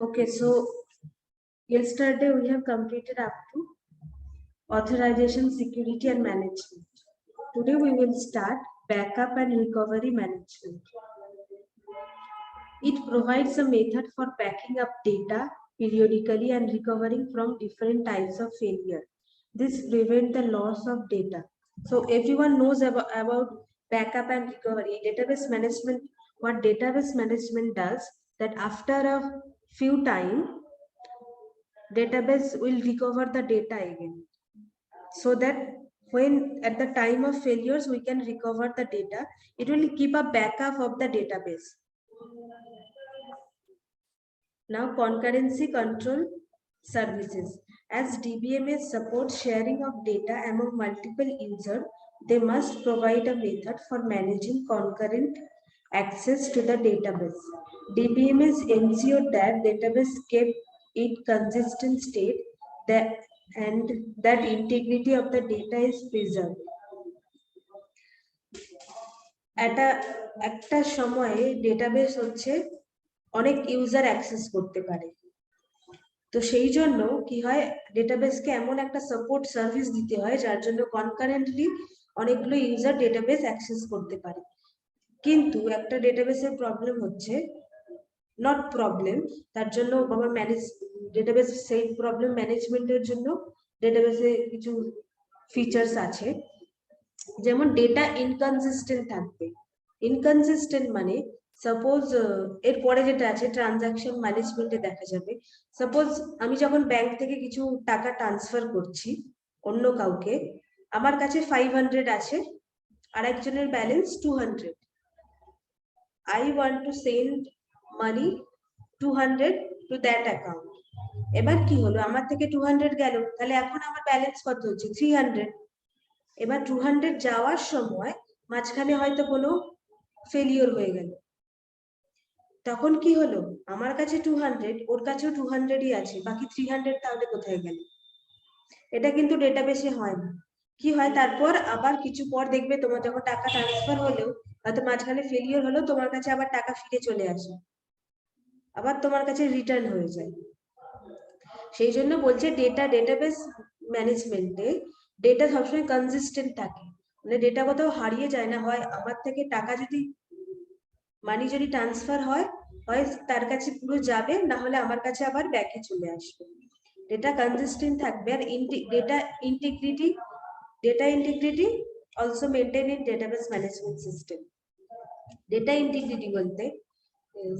Okay, so yesterday we have completed up to authorization, security and management. Today we will start backup and recovery management. It provides a method for backing up data periodically and recovering from different types of failure. This prevents the loss of data. So everyone knows about backup and recovery. Database management, what database management does, that after a few time, database will recover the data again. So that when at the time of failures, we can recover the data. It will keep a backup of the database. Now, concurrency control services. As DBMS supports sharing of data among multiple users, they must provide a method for managing concurrent access to the database. DBMS ensured that database kept in consistent state and that integrity of the data is preserved. একটা সময়ে database হচ্ছে অনেক user access করতে পারে, তো সেই জন্য কি হয়, ডেটাবেসকে এমন একটা সাপোর্ট সার্ভিস দিতে হয় যার জন্য কনকারেন্টলি অনেকগুলো ইউজার ডেটাবেস অ্যাক্সেস করতে পারে। কিন্তু একটা ডেটাবেসের প্রবলেম হচ্ছে, নট প্রবলেম, তার জন্য আমার ডেটাবেস সেই প্রবলেম ম্যানেজমেন্টের জন্য ডেটাবেসে কিছু ফিচার্স আছে, যেমন ডেটা ইনকনসিস্টেন্ট থাকবে। ইনকনসিস্টেন্ট মানে সাপোজ এরপরে যেটা আছে ট্রানজাকশন ম্যানেজমেন্টে দেখা যাবে, সাপোজ আমি যখন ব্যাংক থেকে কিছু টাকা ট্রান্সফার করছি অন্য কাউকে, আমার কাছে 500 আছে আর একজনের balance 200। I want to send money 200 to that account. এবার কি হলো, আমার থেকে 200 গেল, তাহলে এখন আমার ব্যালেন্স কত হচ্ছে 300। এবার 200 যাওয়ার সময় মাঝখানে হয়তো কোনো ফেলিওর হয়ে গেল, তখন কি হলো, আমার কাছে 200, ওর কাছেও 200ই আছে, বাকি 300 তাহলে কোথায় গেল? এটা কিন্তু ডেটাবেসে হয় না। কি হয়, তারপর আবার কিছু পর দেখবে তোমার যখন টাকা ট্রান্সফার হলো, হয়তো মাঝখানে ফেলিওর হলো, তোমার কাছে আবার টাকা ফিরে চলে আসে, আবার তোমার কাছে রিটার্ন হয়ে যায়। সেই জন্য বলছে ডেটাবেস ম্যানেজমেন্টে ডেটা সবসময় কনসিস্টেন্ট থাকে, মানে ডেটা কোথাও হারিয়ে যায় না। হয় আমার থেকে টাকা যদি মানি যদি ট্রান্সফার হয় তার কাছে পুরো যাবে, না হলে আমার কাছে আবার ব্যাকে চলে আসবে। ডেটা কনসিস্টেন্ট থাকবে। আর data integrity also maintain in database management system. Data integrity বলতে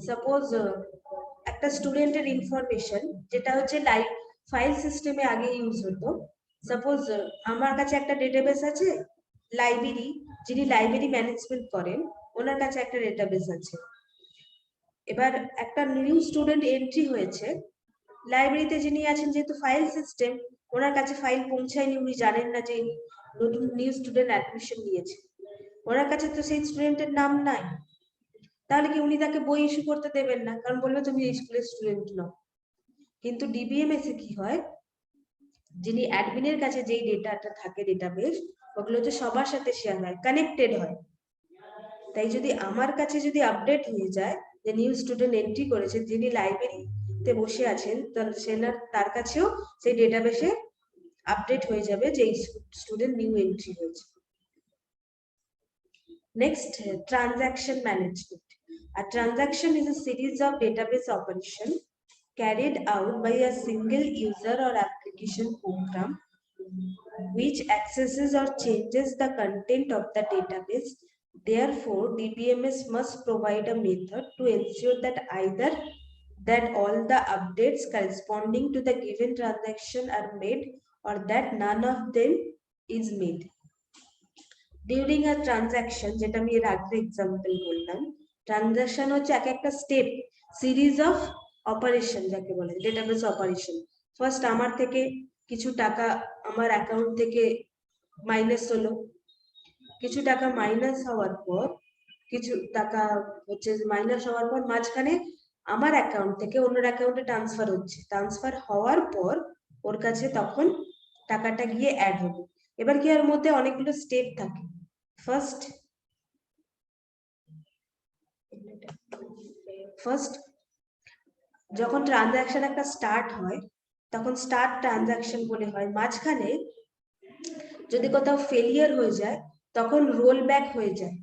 সাপোজ একটা স্টুডেন্টের ইনফরমেশন যেটা হচ্ছে লাইভ ফাইল সিস্টেমে আগে ইউজ হতো, সাপোজ আমার কাছে একটা ডেটাবেস আছে, লাইব্রেরি, যিনি লাইব্রেরি ম্যানেজমেন্ট করেন ওনার কাছে একটা ডেটাবেস আছে। এবার একটা নিউ স্টুডেন্ট এন্ট্রি হয়েছে, লাইব্রেরিতে যিনি আছেন যেহেতু ফাইল সিস্টেম, ওনার কাছে ফাইল পৌঁছায়নি, উনি জানেন না যে নতুন নিউ স্টুডেন্ট অ্যাডমিশন নিয়েছে, ওনার কাছে তো সেই স্টুডেন্টের নাম নাই, তাহলে কি উনি তাকে বই ইস্যু করতে দেবেন না, কারণ বলবে তুমি এই স্কুলের স্টুডেন্ট নও। কিন্তু ডিবিএমএস এ কি হয়, যিনি অ্যাডমিনের কাছে যেই ডেটাটা থাকে ডেটাবেস, ওগুলো তো সবার সাথে শেয়ার হয়, কানেক্টেড হয়। তাই যদি আমার কাছে যদি আপডেট হয়ে যায় যে নিউ স্টুডেন্ট এন্ট্রি করেছে, যিনি লাইব্রেরিতে বসে আছেন, তার কাছেও সেই ডেটাবেসে আপডেট হয়ে যাবে যে এই স্টুডেন্ট নিউ এন্ট্রি হয়েছে। Next, transaction management. A transaction is a series of database operations carried out by a single user or application program which accesses or changes the content of the database. Therefore, DBMS must provide a method to ensure that either that all the updates corresponding to the given transaction are made or that none of them is made. During a transaction, যেটা আমি এর আগে example বললাম, transaction হচ্ছে এক একটা step, series of operation যাকে বলে, ডেটাবেস অপারেশন। ফার্স্ট আমার থেকে কিছু টাকা আমার অ্যাকাউন্ট থেকে মাইনাস হলো, কিছু টাকা মাইনাস হওয়ার পর কিছু টাকা হচ্ছে মাইনাস হওয়ার পর মাঝখানে আমার অ্যাকাউন্ট থেকে অন্যের অ্যাকাউন্টে ট্রান্সফার হচ্ছে, ট্রান্সফার হওয়ার পর ওর কাছে তখন টাকাটা গিয়ে অ্যাড হবে। এবার কি এর মধ্যে অনেকগুলো স্টেপ থাকে। ফার্স্ট যখন ট্রানজাকশন একটা স্টার্ট হয় তখন স্টার্ট ট্রানজাকশন বলে হয়, মাঝখানে যদি কোথাও ফেলিয়ার হয়ে যায় তখন রোল ব্যাক হয়ে যায়,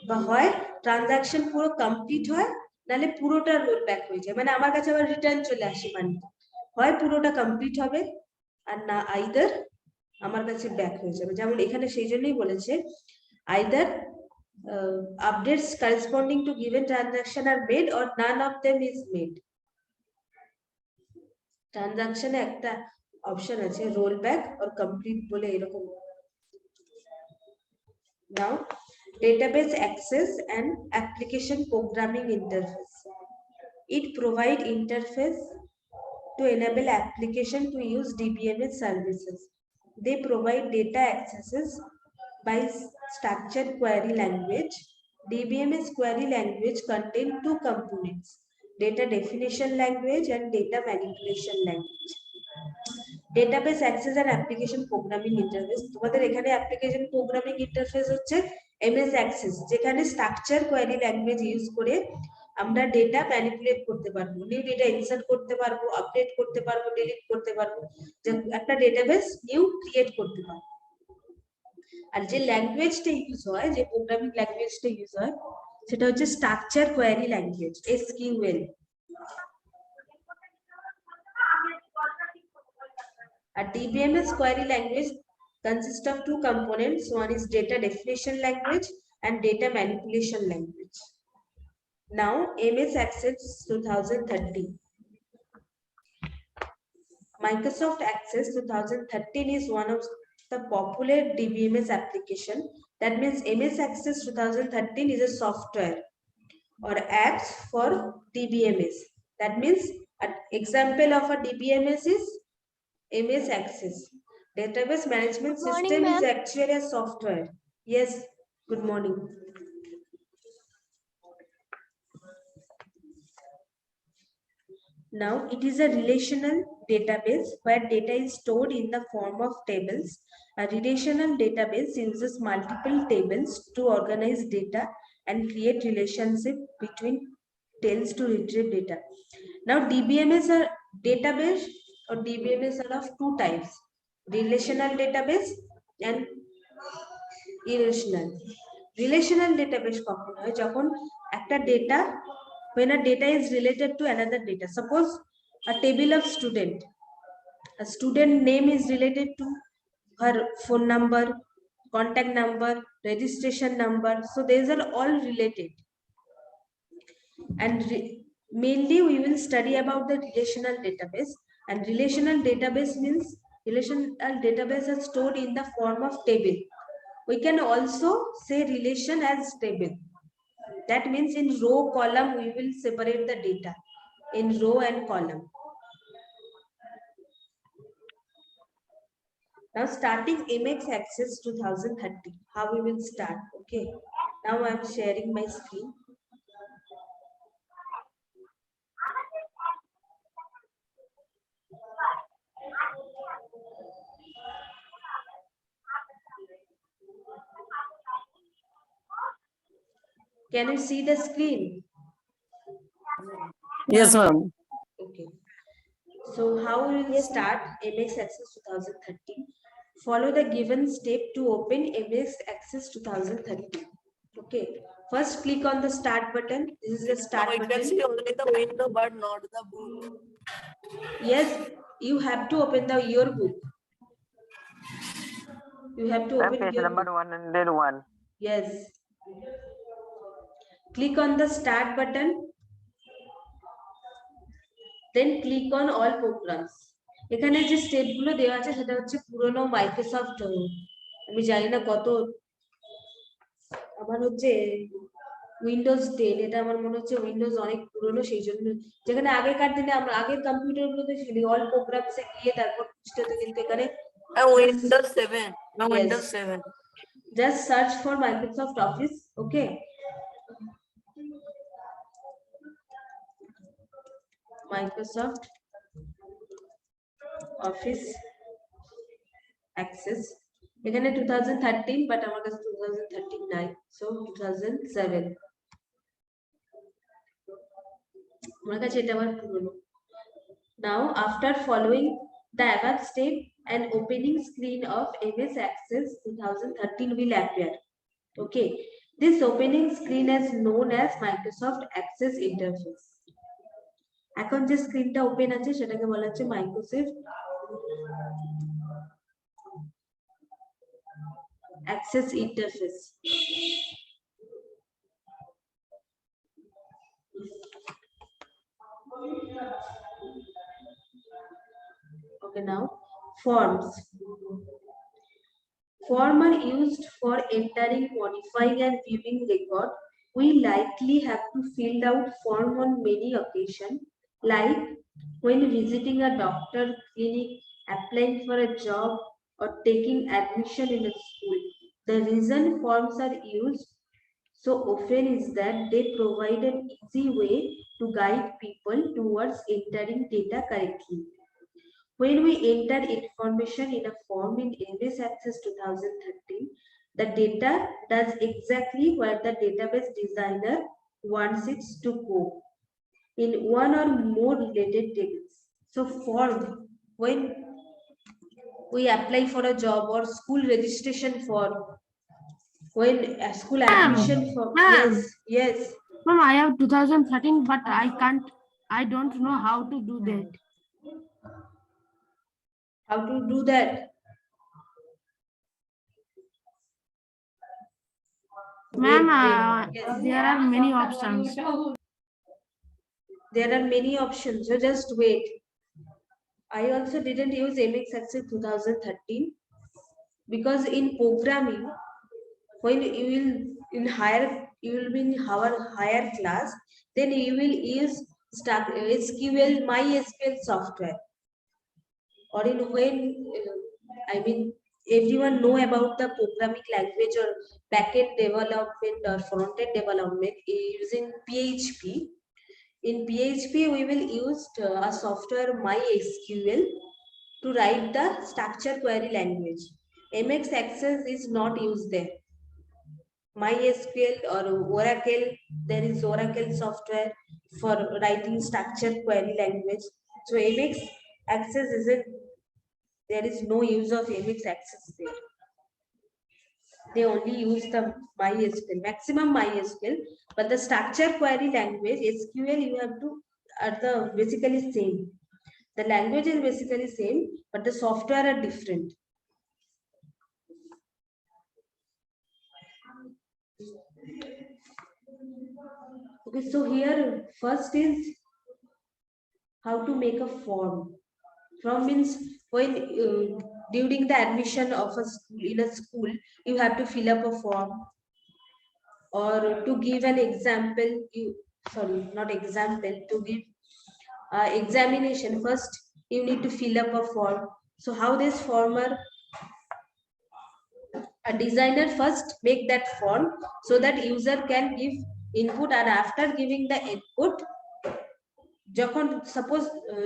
বা হয় ট্রানজাকশন পুরো কমপ্লিট হয় নাহলে পুরোটা রোল ব্যাক হয়ে যায়, মানে আমার কাছে আবার রিটার্ন চলে আসে মানিটা, হয় পুরোটা কমপ্লিট হবে আর না আইদার আমার কাছে ব্যাক হয়ে যাবে। যেমন এখানে সেই জন্যই বলেছে either updates corresponding to given transaction are made or none of them is made. ট্রানজাকশনে একটা অপশন আছে রোল ব্যাক অর কমপ্লিট বলে এরকম। Now database access and application programming interface. It provide interface to enable application to use DBMS services. They provide data accesses by structured query language. DBMS query language contain two components: data definition language and data manipulation language. Database access and application programming interface. তোমাদের এখানে application programming interface হচ্ছে MS access, যেখানে structure query language use করে আমরা data manipulate করতে পারবো, new data insert করতে পারবো, আপডেট করতে পারবো, ডিলিট করতে পারবো, যে একটা ডেটাবেস নিউ ক্রিয়েট করতে পারবো। আর যে ল্যাঙ্গুয়েজটা ইউজ হয়, যে প্রোগ্রামিং ল্যাঙ্গুয়েজটা ইউজ হয় সেটা হচ্ছে structure query language, SQL। R DBMS query language consists of two components. One is data definition language and data manipulation language. Now MS Access 2013. Microsoft Access 2013 is one of the popular DBMS application. That means MS Access 2013 is a software or apps for DBMS. That means an example of a DBMS is MS Access. Database management system is actually a software. Yes, good morning. Now it is a relational database where data is stored in the form of tables. A relational database uses multiple tables to organize data and create relationship between tables to retrieve data. Now DBMS are database or DBMS are of two types: relational database and irrational. Relational database কখন হয়? যখন একটা data, when a data is related to another data. Suppose a table of student, a student name is related to her phone number, contact number, registration number, so these are all related. And mainly we will study about the relational database. And relational database means relational database is stored in the form of table. We can also say relation as table. That means in row column we will separate the data in row and column. Now starting MS Access 2030, how we will start? Okay, now I am sharing my screen. Can you see the screen? Yes, ma'am. Okay. So how we will start MS Access 2013? Follow the given step to open MS Access 2013. Okay. First click on the start button. This is the start We button. can see only the window but not the book. Yes, you have to open your book. You have to open Page your number book. 101. Yes. Click on the start button. Then click on all programs. এখানে যে স্টেপগুলো দেওয়া আছে সেটা হচ্ছে পুরনো Microsoft, আমি জানি না কত, আমার হচ্ছে উইন্ডোজ 10, এটা আমার মনে হচ্ছে উইন্ডোজ অনেক পুরনো, সেই জন্য যেখানে আগেকার দিনে আমরা আগের কম্পিউটারগুলোতে ছিল অল প্রোগ্রামসে গিয়ে তারপর খুঁজতে, কিন্তু এখানে Windows 7. No, Yes. Windows 7. Just search for Microsoft Office. Okay. Microsoft Office Access. এখানে 2013, but আমার কাছে 2013 নাই, so 2007. আমার কাছে এটা আবার পুরনো। Now, after following the above step, an opening screen of MS Access 2013 will appear. Okay, this opening screen is known as Microsoft Access Interface. এখন যে স্ক্রিনটা ওপেন আছে সেটাকে বলা হচ্ছে Microsoft access interface. Okay, now forms. Forms are used for entering, modifying, and viewing record. We likely have to fill out form on many occasions, like when visiting a doctor, clinic, applying for a job, or taking admission in a school. The reason forms are used so often is that they provide an easy way to guide people towards entering data correctly. When we enter information in a form in MS Access 2013, the data does exactly where the database designer wants it to go in one or more related tables. So form, when we apply for a job or school registration form, when a school admission form, yes. Ma'am, I have 2013, but I don't know how to do that. How to do that? Ma'am, yes. there are many options. There are many options, so just wait. I also didn't use MX Access 2013 because in programming, when you will you will be in our higher class, then you will use SQL MySQL software, or in when I mean everyone know about the programming language or backend development or front-end development using PHP. In PHP, we will use a software MySQL to write the structure query language. MX Access is not used there. MySQL or Oracle, there is Oracle software for writing structure query language. So MX Access isn't, there is no use of MX Access there. They only use the MySQL, maximum MySQL, but the structure query language, SQL, you have to, are the basically same. The language is basically same, but the software are different. Okay, so here first is how to make a form. Form means when during the admission of a school, in a school, you have to fill up a form, or to give an example, not example, to give examination, first you need to fill up a form. So how this form are, a designer first make that form so that user can give input, and after giving the input, যখন suppose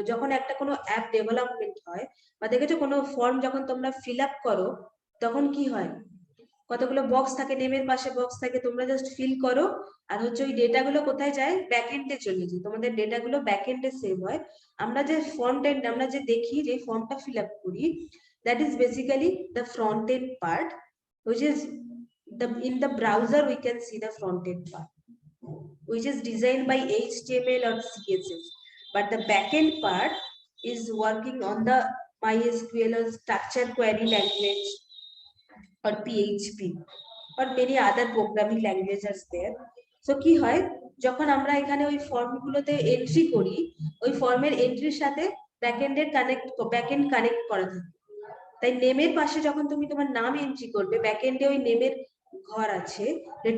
যখন একটা কোনো app development হয় বা দেখেছো কোনো form যখন তোমরা ফিল আপ করো তখন কি হয়, কতগুলো বক্স থাকে, নেমের পাশে বক্স থাকে, তোমরা জাস্ট ফিল করো, আর হচ্ছে ওই ডেটাগুলো কোথায় যায়, ব্যাকএন্ডে চলে যায়, তোমাদের ডেটাগুলো ব্যাকএন্ডে সেভ হয়। আমরা যে ফ্রন্ট এন্ড, আমরা যে দেখি যে ফর্মটা ফিল আপ করি, that is basically the front end part, which is in the browser we can see the front end part, which is designed by HTML or CSS, but the backend part is working on the MySQL or structure query language or PHP or many other programming languages there. So কি হয়, যখন আমরা এখানে ওই ফর্মগুলোতে entry করি, ওই ফর্মের এন্ট্রির সাথে ব্যাকএন্ড কানেক্ট করা থাকে। তাই নেমের পাশে যখন তুমি তোমার নাম এন্ট্রি করবে, ব্যাকএন্ডে ওই নেমের ঘর আছে,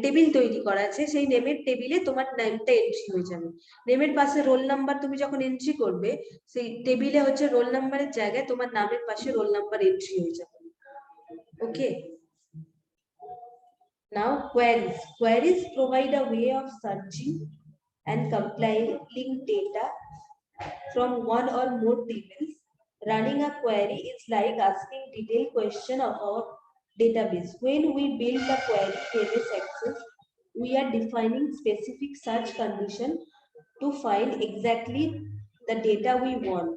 টেবিল তৈরি করা আছে, সেই নেমের টেবিলে তোমার নামটা এন্ট্রি হয়ে যাবে। নেমের পাশে রোল নাম্বার তুমি যখন এন্ট্রি করবে, সেই টেবিলে হচ্ছে রোল নাম্বারের জায়গায় তোমার নামের পাশে রোল নাম্বার এন্ট্রি হয়ে যাবে। ওকে, now queries provide a way of searching and compiling data from one or more tables. Running a query is like asking detailed question of our database. When we build the query database access, we are defining specific search condition to find exactly the data we want.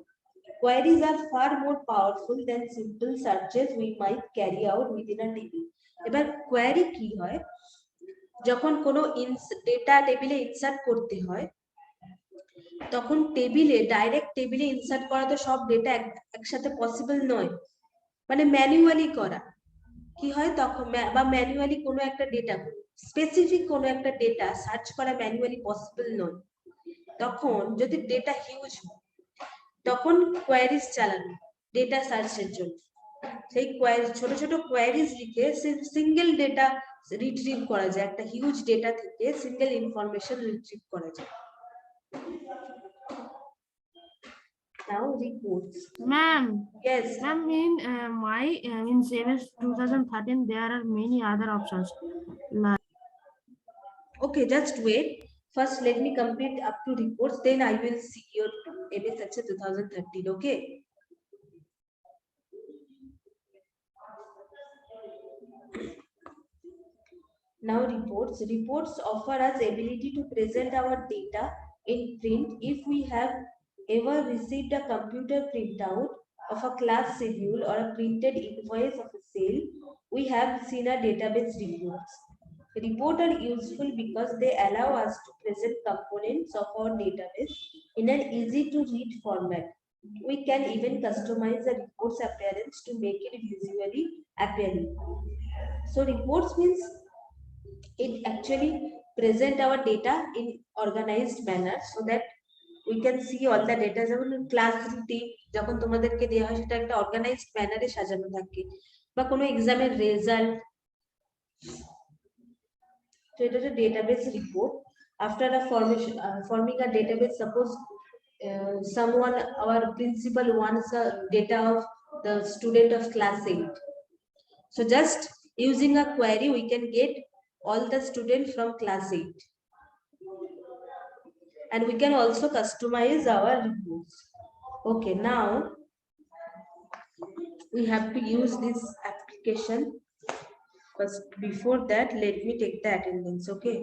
Queries are far more powerful than simple searches we might carry out within a table. এবার query কি হয়, যখন কোনো data টেবিলে insert করতে হয় তখন direct টেবিলে ইনসার্ট করা তো সব ডেটা একসাথে পসিবল নয়, মানে ম্যানুয়ালি করা কি হয় তখন, বা ম্যানুয়ালি কোনো একটা ডেটা স্পেসিফিক কোনো একটা ডেটা সার্চ করা ম্যানুয়ালি পসিবল নয়। তখন যদি ডেটা হিউজ হয় তখন কোয়ারিজ চালানো ডেটা সার্চের জন্য, সেই ছোট ছোট কোয়ারিজ লিখে সিঙ্গেল ডেটা রিট্রিভ করা যায়, একটা হিউজ ডেটা থেকে সিঙ্গেল ইনফরমেশন রিট্রিভ করা যায়। Now reports. Ma'am. Yes. Ma'am, in CMS 2013 there are many other options. Okay, just wait. First, let me complete up to reports. Then I will see your MS Excel 2013. Okay. Now reports. Reports offer us ability to present our data in print if we have ever received a computer printout of a class schedule or a printed invoice of a sale. We have seen a database reports. Reports are useful because they allow us to present components of our database in an easy to read format. We can even customize the report's appearance to make it visually appealing. So reports means it actually present our data in organized manner so that we can see all the data. যেমন class routine যখন তোমাদেরকে দেওয়া হয় সেটা একটা organised ম্যানারে সাজানো থাকে, বা কোনো এক্সামের result. So it is a database report. After a forming a database, suppose someone, our principal wants a data of the student of class 8. So just using a query, we can get all the students from class 8. And we can also customize our reports. Okay, now we have to use this application. But before that, let me take the attendance. Okay.